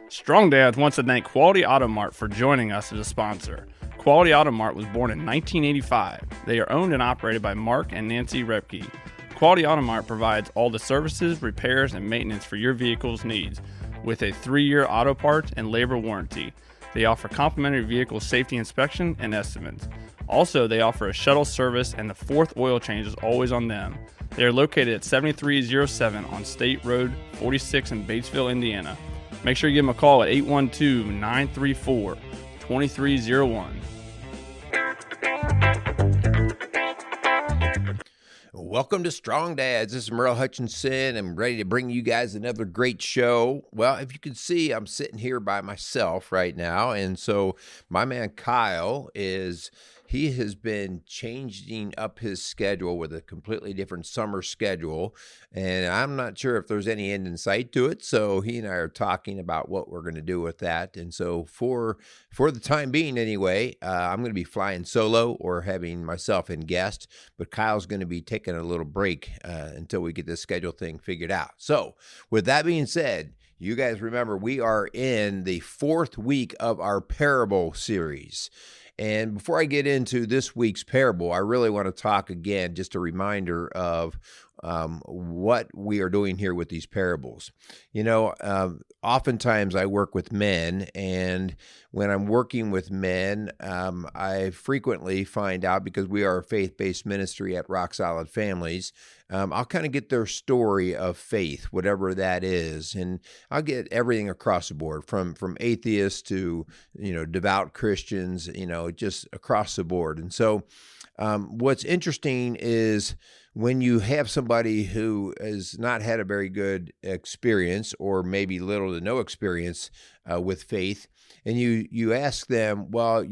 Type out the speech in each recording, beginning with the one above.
Strong Dads wants to thank Quality Auto Mart for joining us as a sponsor. Quality Auto Mart was born in 1985. They are owned and operated by Mark and Nancy Repke. Quality Auto Mart provides all the services, repairs, and maintenance for your vehicle's needs with a 3-year auto parts and labor warranty. They offer complimentary vehicle safety inspection and estimates. Also, they offer a shuttle service, and the 4th oil change is always on them. They are located at 7307 on State Road 46 in Batesville, Indiana. Make sure you give them a call at 812-934-2301. Welcome to Strong Dads. This is Merle Hutchinson. I'm ready to bring you guys another great show. Well, if you can see, I'm sitting here by myself right now. And so my man Kyle he has been changing up his schedule with a completely different summer schedule. And I'm not sure if there's any end in sight to it. So he and I are talking about what we're going to do with that. And so for the time being anyway, I'm going to be flying solo or having myself in guest. But Kyle's going to be taking a little break until we get this schedule thing figured out. So with that being said, you guys remember we are in the 4th week of our parable series. And before I get into this week's parable, I really want to talk again, just a reminder of what we are doing here with these parables. You know, oftentimes I work with men, and when I'm working with men, I frequently find out, because we are a faith-based ministry at Rock Solid Families, I'll kind of get their story of faith, whatever that is, and I'll get everything across the board, from atheists to, devout Christians, just across the board. And so what's interesting is when you have somebody who has not had a very good experience, or maybe little to no experience with faith, and you ask them, well,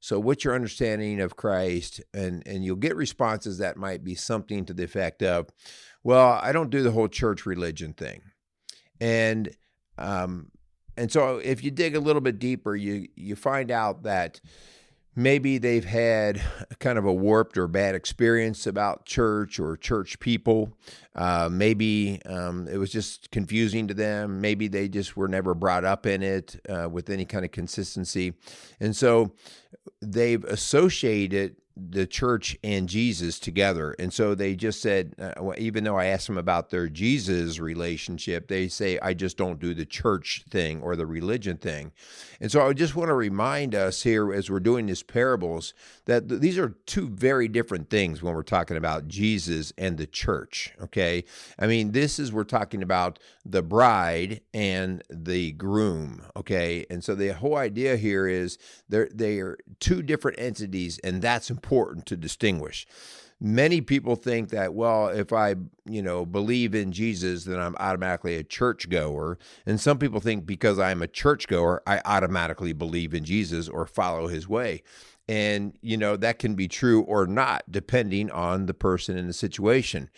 so what's your understanding of Christ? And you'll get responses that might be something to the effect of, well, I don't do the whole church religion thing. And so if you dig a little bit deeper, you find out that maybe they've had kind of a warped or bad experience about church or church people. Maybe it was just confusing to them. Maybe they just were never brought up in it with any kind of consistency. And so they've associated the church and Jesus together. And so they just said, even though I asked them about their Jesus relationship, they say, I just don't do the church thing or the religion thing. And so I just want to remind us here, as we're doing these parables, that these are two very different things when we're talking about Jesus and the church, okay? I mean, we're talking about the bride and the groom, okay? And so the whole idea here is they are two different entities, and that's important to distinguish. Many people think that, well, if I, believe in Jesus, then I'm automatically a churchgoer. And some people think because I'm a churchgoer, I automatically believe in Jesus or follow his way. And, that can be true or not, depending on the person and the situation.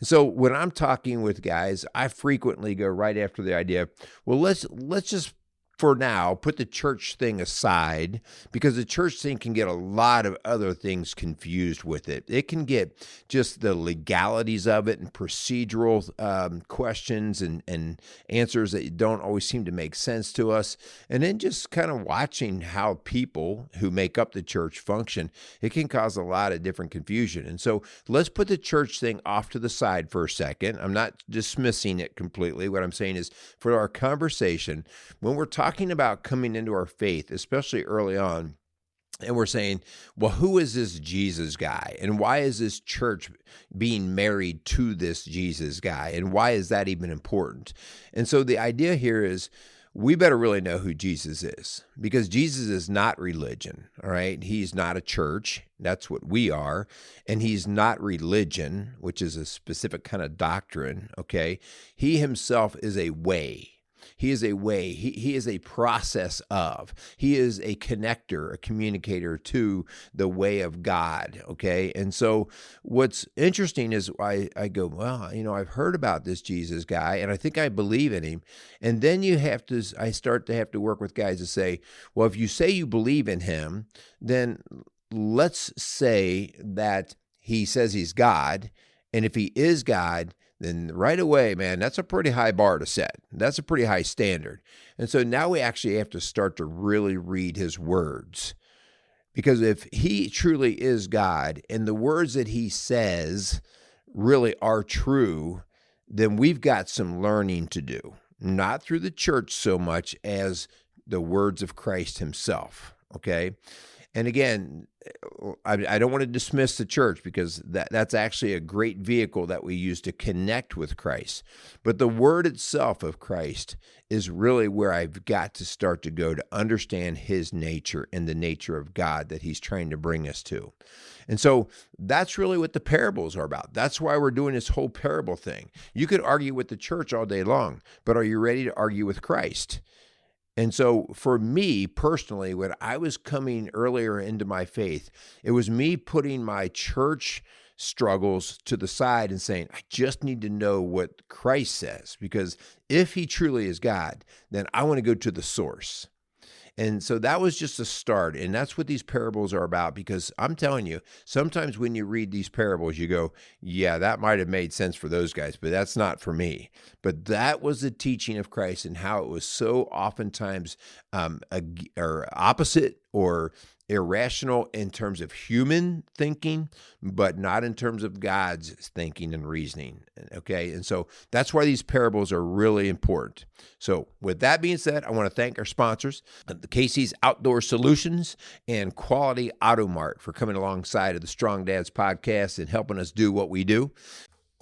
So when I'm talking with guys, I frequently go right after the idea, well, let's just for now, put the church thing aside, because the church thing can get a lot of other things confused with it. It can get just the legalities of it and procedural questions and answers that don't always seem to make sense to us. And then just kind of watching how people who make up the church function, it can cause a lot of different confusion. And so let's put the church thing off to the side for a second. I'm not dismissing it completely. What I'm saying is, for our conversation, when we're talking about coming into our faith, especially early on, and we're saying, well, who is this Jesus guy? And why is this church being married to this Jesus guy? And why is that even important? And so the idea here is, we better really know who Jesus is, because Jesus is not religion, all right? He's not a church. That's what we are. And he's not religion, which is a specific kind of doctrine, okay? He himself is a way. He is a way. He is a process of. He is a connector, a communicator to the way of God, okay? And so what's interesting is I go, well, I've heard about this Jesus guy, and I think I believe in him. And then I start to have to work with guys to say, well, if you say you believe in him, then let's say that he says he's God, And if he is God, then right away, man, that's a pretty high bar to set. That's a pretty high standard. And so now we actually have to start to really read his words. Because if he truly is God and the words that he says really are true, then we've got some learning to do. Not through the church so much as the words of Christ himself, okay? And again, I don't want to dismiss the church because that's actually a great vehicle that we use to connect with Christ. But the word itself of Christ is really where I've got to start to go to understand his nature and the nature of God that he's trying to bring us to. And so that's really what the parables are about. That's why we're doing this whole parable thing. You could argue with the church all day long, but are you ready to argue with Christ? And so for me personally, when I was coming earlier into my faith, it was me putting my church struggles to the side and saying, I just need to know what Christ says, because if he truly is God, then I want to go to the source. And so that was just a start. And that's what these parables are about, because I'm telling you, sometimes when you read these parables, you go, yeah, that might have made sense for those guys, but that's not for me. But that was the teaching of Christ and how it was so oftentimes or opposite or irrational in terms of human thinking, but not in terms of God's thinking and reasoning. Okay. And so that's why these parables are really important. So with that being said, I want to thank our sponsors, the Casey's Outdoor Solutions and Quality Auto Mart, for coming alongside of the Strong Dads podcast and helping us do what we do.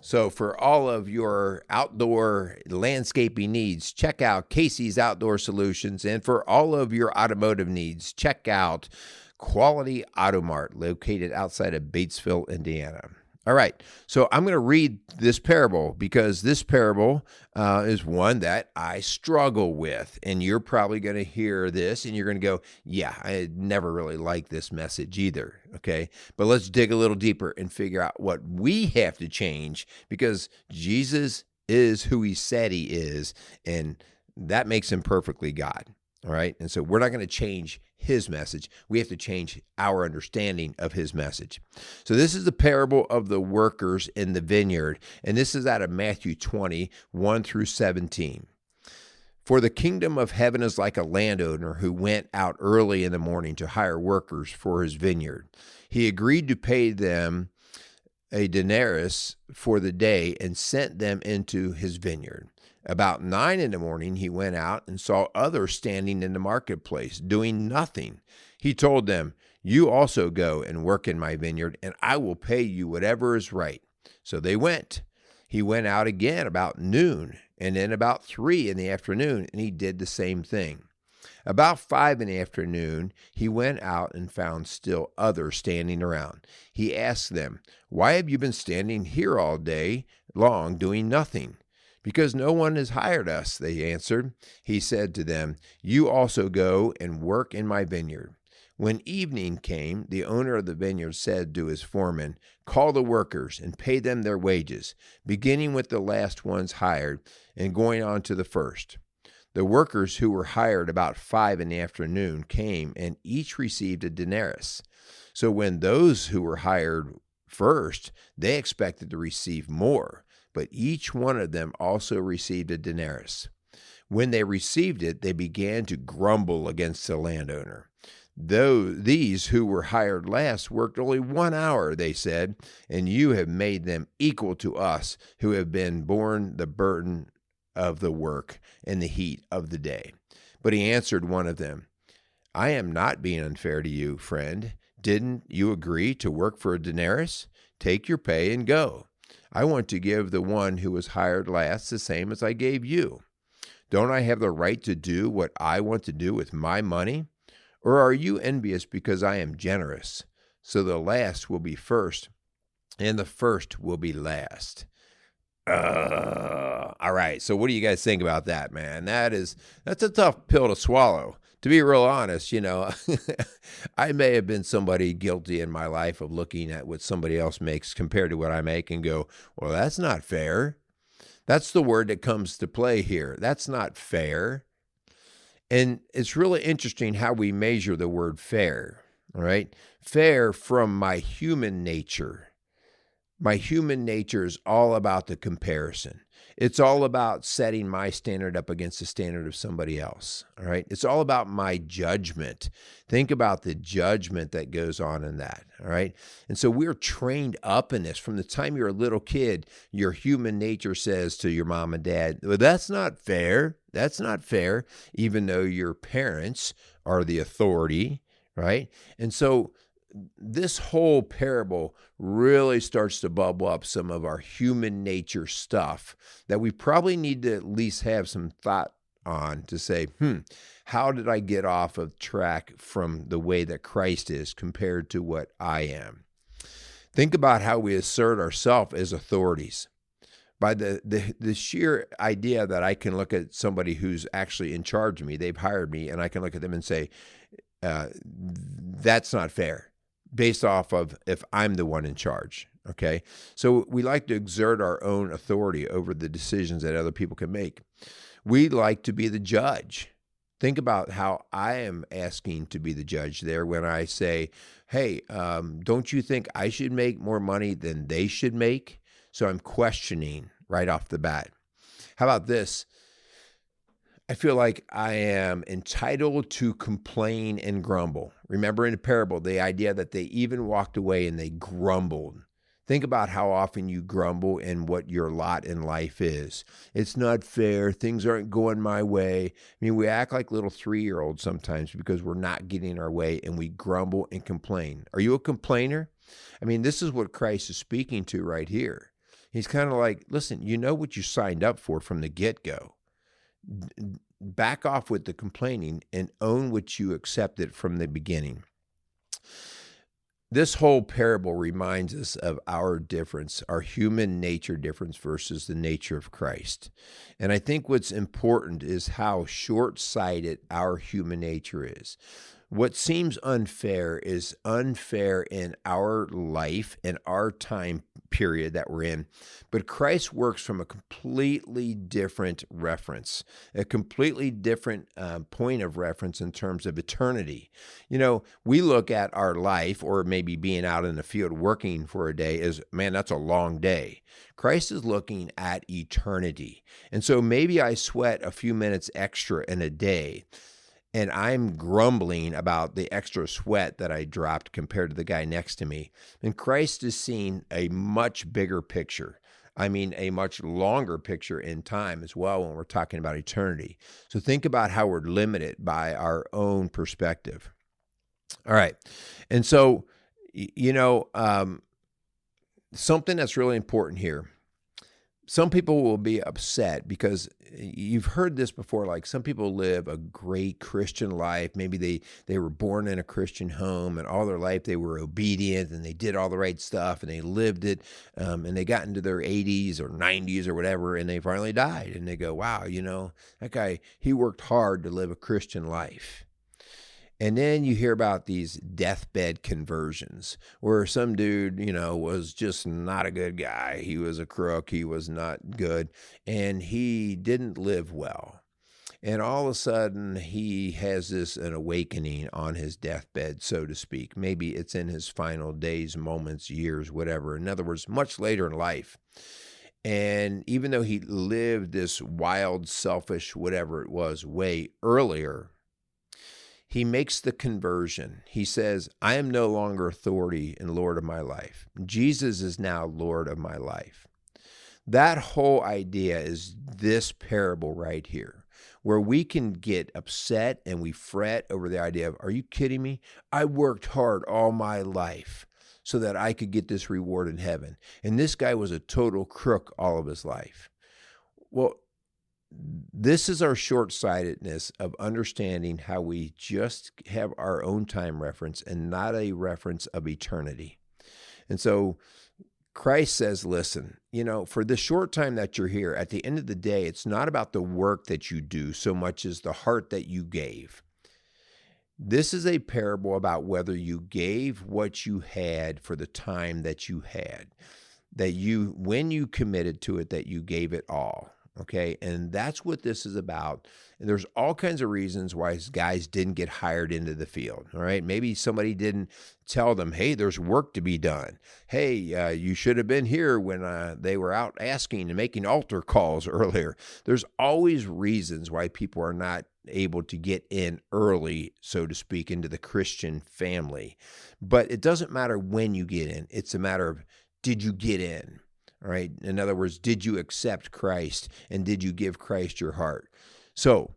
So for all of your outdoor landscaping needs, check out Casey's Outdoor Solutions. And for all of your automotive needs, check out Quality Auto Mart, located outside of Batesville, Indiana. All right, so I'm going to read this parable because this parable is one that I struggle with. And you're probably going to hear this and you're going to go, yeah, I never really liked this message either. Okay, but let's dig a little deeper and figure out what we have to change, because Jesus is who he said he is, and that makes him perfectly God. All right, and so we're not going to change his message. We have to change our understanding of his message. So this is the parable of the workers in the vineyard, and this is out of Matthew 20, 1 through 17. For the kingdom of heaven is like a landowner who went out early in the morning to hire workers for his vineyard. He agreed to pay them a denarius for the day and sent them into his vineyard. About 9 in the morning, he went out and saw others standing in the marketplace doing nothing. He told them, "You also go and work in my vineyard, and I will pay you whatever is right." So they went. He went out again about noon, and then about 3 in the afternoon, and he did the same thing. About 5 in the afternoon, he went out and found still others standing around. He asked them, "Why have you been standing here all day long doing nothing?" "Because no one has hired us," they answered. He said to them, "You also go and work in my vineyard." When evening came, the owner of the vineyard said to his foreman, "Call the workers and pay them their wages, beginning with the last ones hired and going on to the first." The workers who were hired about 5 in the afternoon came and each received a denarius. So when those who were hired first, they expected to receive more, but each one of them also received a denarius. When they received it, they began to grumble against the landowner. These who were hired last worked only 1 hour, they said, and you have made them equal to us who have been borne the burden of the work and the heat of the day. But he answered one of them, "I am not being unfair to you, friend. Didn't you agree to work for a denarius? Take your pay and go. I want to give the one who was hired last the same as I gave you. Don't I have the right to do what I want to do with my money? Or are you envious because I am generous? So the last will be first, and the first will be last." All right. So what do you guys think about that, man? That's a tough pill to swallow. To be real honest, I may have been somebody guilty in my life of looking at what somebody else makes compared to what I make and go, well, that's not fair. That's the word that comes to play here. That's not fair. And it's really interesting how we measure the word fair, all right? Fair from my human nature. My human nature is all about the comparison. It's all about setting my standard up against the standard of somebody else. All right. It's all about my judgment. Think about the judgment that goes on in that. All right. And so we're trained up in this from the time you're a little kid. Your human nature says to your mom and dad, well, that's not fair. That's not fair, even though your parents are the authority. Right. And so this whole parable really starts to bubble up some of our human nature stuff that we probably need to at least have some thought on to say, how did I get off of track from the way that Christ is compared to what I am? Think about how we assert ourselves as authorities. By the sheer idea that I can look at somebody who's actually in charge of me, they've hired me, and I can look at them and say, that's not fair, based off of if I'm the one in charge, okay? So we like to exert our own authority over the decisions that other people can make. We like to be the judge. Think about how I am asking to be the judge there when I say, hey, don't you think I should make more money than they should make? So I'm questioning right off the bat. How about this? I feel like I am entitled to complain and grumble. Remember in the parable, the idea that they even walked away and they grumbled. Think about how often you grumble and what your lot in life is. It's not fair. Things aren't going my way. I mean, we act like little 3-year-olds sometimes because we're not getting our way and we grumble and complain. Are you a complainer? I mean, this is what Christ is speaking to right here. He's kind of like, listen, you know what you signed up for from the get-go. Back off with the complaining and own what you accepted from the beginning. This whole parable reminds us of our difference, our human nature difference versus the nature of Christ. And I think what's important is how short-sighted our human nature is. What seems unfair is unfair in our life and our time period that we're in. But Christ works from a completely different reference, a completely different point of reference in terms of eternity. You know, we look at our life or maybe being out in the field working for a day as, man, that's a long day. Christ is looking at eternity. And so maybe I sweat a few minutes extra in a day, and I'm grumbling about the extra sweat that I dropped compared to the guy next to me. And Christ is seeing a much bigger picture. I mean, a much longer picture in time as well when we're talking about eternity. So think about how we're limited by our own perspective. All right. And so, something that's really important here. Some people will be upset because you've heard this before, like some people live a great Christian life. Maybe they were born in a Christian home and all their life they were obedient and they did all the right stuff and they lived it and they got into their 80s or 90s or whatever and they finally died. And they go, wow, that guy, he worked hard to live a Christian life. And then you hear about these deathbed conversions where some dude, was just not a good guy. He was a crook. He was not good. And he didn't live well. And all of a sudden, he has an awakening on his deathbed, so to speak. Maybe it's in his final days, moments, years, whatever. In other words, much later in life. And even though he lived this wild, selfish, whatever it was, way earlier, he makes the conversion. He says, I am no longer authority and Lord of my life. Jesus is now Lord of my life. That whole idea is this parable right here, where we can get upset and we fret over the idea of, are you kidding me? I worked hard all my life so that I could get this reward in heaven. And this guy was a total crook all of his life. Well, this is our short-sightedness of understanding how we just have our own time reference and not a reference of eternity. And so Christ says, listen, for the short time that you're here, at the end of the day, it's not about the work that you do so much as the heart that you gave. This is a parable about whether you gave what you had for the time that you had, when you committed to it, that you gave it all. okay? And that's what this is about. And there's all kinds of reasons why guys didn't get hired into the field, all right? Maybe somebody didn't tell them, hey, there's work to be done. Hey, you should have been here when they were out asking and making altar calls earlier. There's always reasons why people are not able to get in early, so to speak, into the Christian family. But it doesn't matter when you get in. It's a matter of, did you get in? All right. In other words, did you accept Christ and did you give Christ your heart? So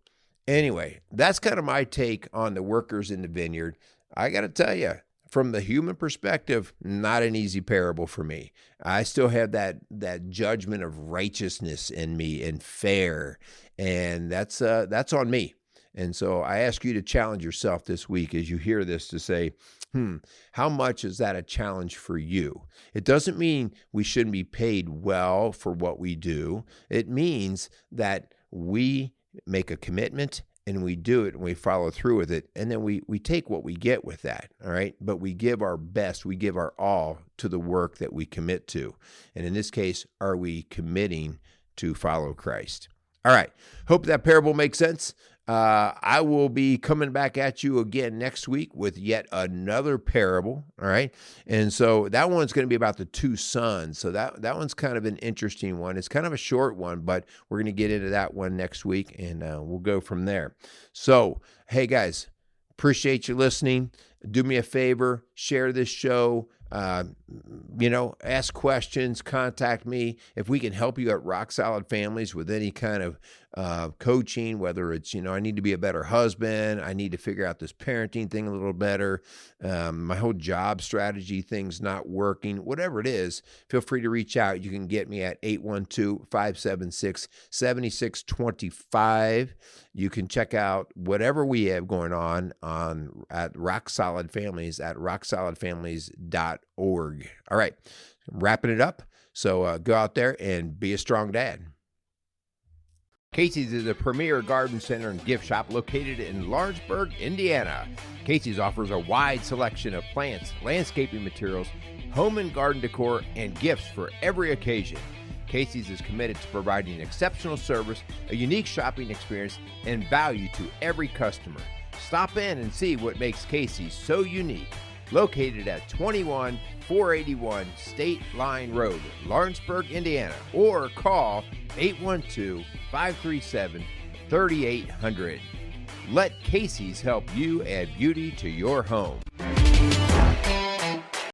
anyway, that's kind of my take on the workers in the vineyard. I got to tell you, from the human perspective, not an easy parable for me. I still have that judgment of righteousness in me and fair, and that's on me. And so I ask you to challenge yourself this week as you hear this to say, how much is that a challenge for you? It doesn't mean we shouldn't be paid well for what we do. It means that we make a commitment and we do it and we follow through with it. And then we take what we get with that. All right. But we give our best. We give our all to the work that we commit to. And in this case, are we committing to follow Christ? All right. Hope that parable makes sense. I will be coming back at you again next week with yet another parable. All right. And so that one's going to be about the two sons. So that one's kind of an interesting one. It's kind of a short one, but we're going to get into that one next week and we'll go from there. So, hey guys, appreciate you listening. Do me a favor, share this show. Ask questions, contact me. If we can help you at Rock Solid Families with any kind of coaching, whether it's, I need to be a better husband, I need to figure out this parenting thing a little better, my whole job strategy thing's not working, whatever it is, feel free to reach out. You can get me at 812-576-7625. You can check out whatever we have going on at Rock Solid Families at rocksolidfamilies.org. All right, wrapping it up. So go out there and be a strong dad. Casey's is a premier garden center and gift shop located in Lawrenceburg, Indiana. Casey's offers a wide selection of plants, landscaping materials, home and garden decor, and gifts for every occasion. Casey's is committed to providing exceptional service, a unique shopping experience, and value to every customer. Stop in and see what makes Casey's so unique. Located at 21481 State Line Road, Lawrenceburg, Indiana, or call 812-537-3800. Let Casey's help you add beauty to your home.